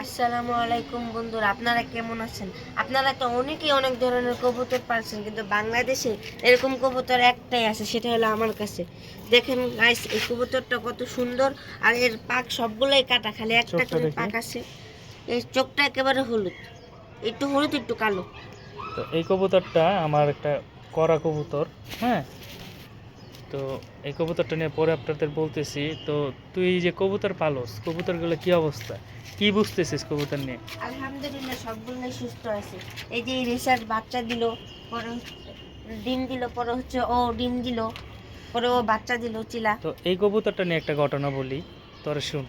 আসসালামু আলাইকুম বন্ধুরা, আপনারা কেমন আছেন? আপনারা তো অনেকেই অনেক ধরনের কবুতর পালছেন, কিন্তু বাংলাদেশে এরকম কবুতর একটাই আছে, সেটা হলো আমার কাছে। দেখেন গাইস, এই কবুতরটা কত সুন্দর, আর এর পাখ সবগুলোই কাটা, খালি একটা চোখটা করে দেখি। পাখ আছে। এই চোখটা একেবারে হলুদ, একটু হলুদ একটু কালো। তো এই কবুতরটা আমার একটা করা কবুতর, হ্যাঁ। তো এই কবুতরটা নিয়ে পরে আপনাদের বলতেছি। তো তুই এই যে কবুতর পালস, কবুতরগুলো কি অবস্থা, কি বুঝতেছিস কবুতর নিয়ে? আলহামদুলিল্লাহ, সবগুলোই সুস্থ আছে। এই যে রেসার বাচ্চা দিল, পরে ডিম দিল, পরে হচ্ছে ও ডিম দিল, পরে ও বাচ্চা দিল চিলা। তো এই কবুতরটা নিয়ে একটা ঘটনা বলি তোর, শুন।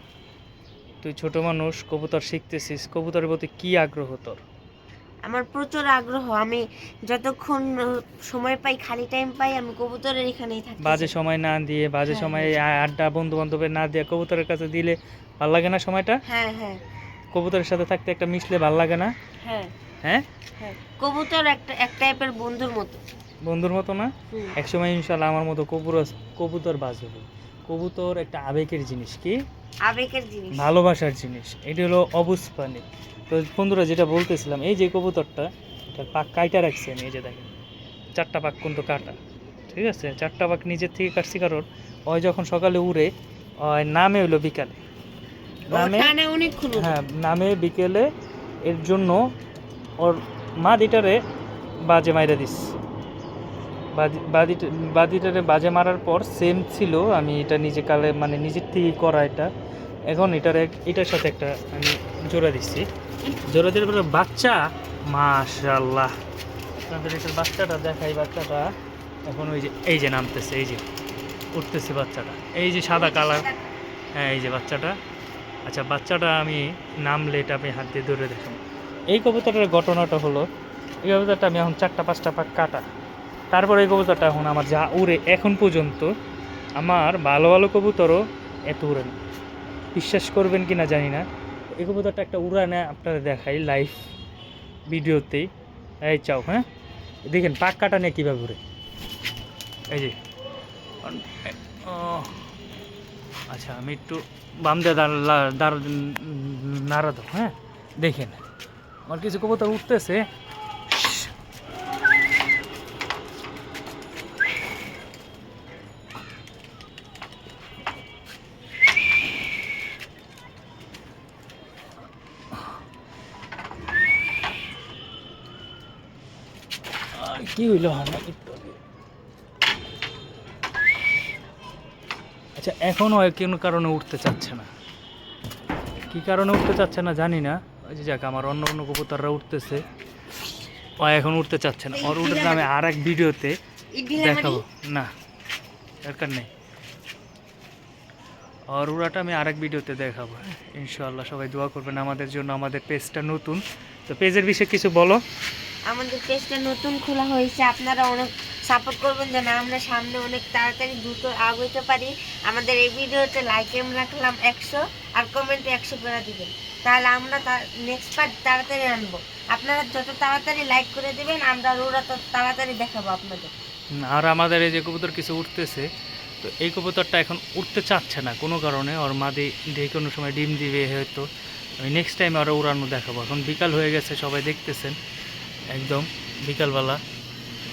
তুই ছোট মানুষ, কবুতর শিখতেছিস, কবুতরের প্রতি কি আগ্রহ তোর? আমার প্রচুর আগ্রহ। আমি যতক্ষণ সময় পাই, খালি টাইম পাই, আমি কবুতরের এখানেই থাকি। বাজে সময় না দিয়ে, বাজে হ্যাঁ, সময়ে হ্যাঁ। আড্ডা বন্ধু বান্ধবের না দিয়ে কবুতরের কাছে দিলে ভাল লাগে না সময়টা? হ্যাঁ, হ্যাঁ, কবুতরের সাথে থাকতে একটা মিশলে ভাল লাগে না? হ্যাঁ, হ্যাঁ, হ্যাঁ। কবুতর এক টাইপের বন্ধুর মতো। বন্ধুর মতো না? হুম। একসময় ইনশাল্লাহ আমার মতো কবুতর বাজ হবে। কবুতর একটা আবেগের জিনিস, কি আবেগের জিনিস। ভালোবাসার জিনিস, এটি হলো অবুঝ প্রাণী। তো বন্ধুরা, যেটা বলতেছিলাম, এই যে কবুতরটা, এটার পাক কাইটা রাখছি আমি, এই যে দেখেন, 4টা পাক কিন্তু কাটা। ঠিক আছে, 4টা পাক নিজের থেকে কাটছি, কারণ ওই যখন সকালে উড়ে, ওই নামে হইলো বিকালে, নামে, টানে অনেকক্ষণ উড়ে। হ্যাঁ নামে বিকেলে। এর জন্য ওর মা দিটারে বাজে মাইরা দিস। বাদিটারে বাজে মারার পর সেম ছিল, আমি এটা নিজে কালে মানে নিজের থেকেই করা এটা। এখন এটার সাথে একটা আমি জোড়া দিচ্ছি। জোড়া দিয়ে পরে বাচ্চা, মাশাআল্লাহ। আপনাদের এটার বাচ্চাটা দেখাই, বাচ্চাটা এখন ওই যে এই যে নামতেছে, এই যে উঠতেছে বাচ্চাটা, এই যে সাদা কালার। হ্যাঁ, এই যে বাচ্চাটা। আচ্ছা, বাচ্চাটা আমি নামলে এটা আমি হাত দিয়ে ধরে দেখাবো। এই কবুতরের ঘটনাটা হলো, এই কবুতরটা আমি এখন 4টা 5টা পাক কাটা। তারপরে এই কবুতরটা এখন আমার যা উড়ে এখন পর্যন্ত, আমার ভালো ভালো কবুতরও এত উড়ে না। বিশ্বাস করবেন কি না জানি না। এই কবুতরটা একটা উড়ানে আপনারা দেখাই লাইভ ভিডিওতেই। এই চাও, হ্যাঁ দেখেন পাক কাটা নিয়ে কীভাবে উড়ে, এই যে। ও, আচ্ছা, আমি একটু বাম দিয়ে নাড়া দাও, হ্যাঁ। দেখেন আমার কিছু কবুতর উঠতেছে। আর কি হইল আমার একটু আগে। আচ্ছা, এখনও কোনো কারণে উঠতে চাচ্ছে না, কি কারণে উঠতে চাচ্ছে না জানি না। ওই যে যাক, আমার অন্য অন্য কবুতররা উঠতেছে, ও এখন উঠতে চাচ্ছে না। ওর উঠে আমি আর এক ভিডিওতে দেখাবো, না দরকার নেই। আর উড়াটা আমি আরেক ভিডিওতে দেখাবো ইনশাআল্লাহ। সবাই দোয়া করবেন আমাদের জন্য। আমাদের পেজটা নতুন, তো পেজের বিষয়ে কিছু বলো। আমাদের পেজটা নতুন খোলা হয়েছে, আপনারা অনেক সাপোর্ট করবেন যেন আমরা সামনে অনেক তাড়াতাড়ি দ্রুত আগাইতে পারি। আমাদের এই ভিডিওতে লাইক রাখলাম 100, আর কমেন্টে 100 করে দিবেন, তাহলে আমরা নেক্সট পার্ট তাড়াতাড়ি আনবো। আপনারা যত তাড়াতাড়ি লাইক করে দিবেন, আমরা ওরা তত তাড়াতাড়ি দেখাবো আপনাদের। আর আমাদের এই যে কবুতর কিছু উঠতেছে, তো এই কবুতরটা এখন উঠতে চাচ্ছে না কোনো কারণে। ওর মাদি যে কোনো সময় ডিম দিবে হয়তো। আমি নেক্সট টাইম আরও উড়ানো দেখাবো। এখন বিকাল হয়ে গেছে, সবাই দেখতেছেন, একদম বিকালবেলা।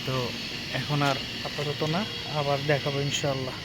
তো এখন আর আপাতত না, আবার দেখাবো ইনশাআল্লাহ।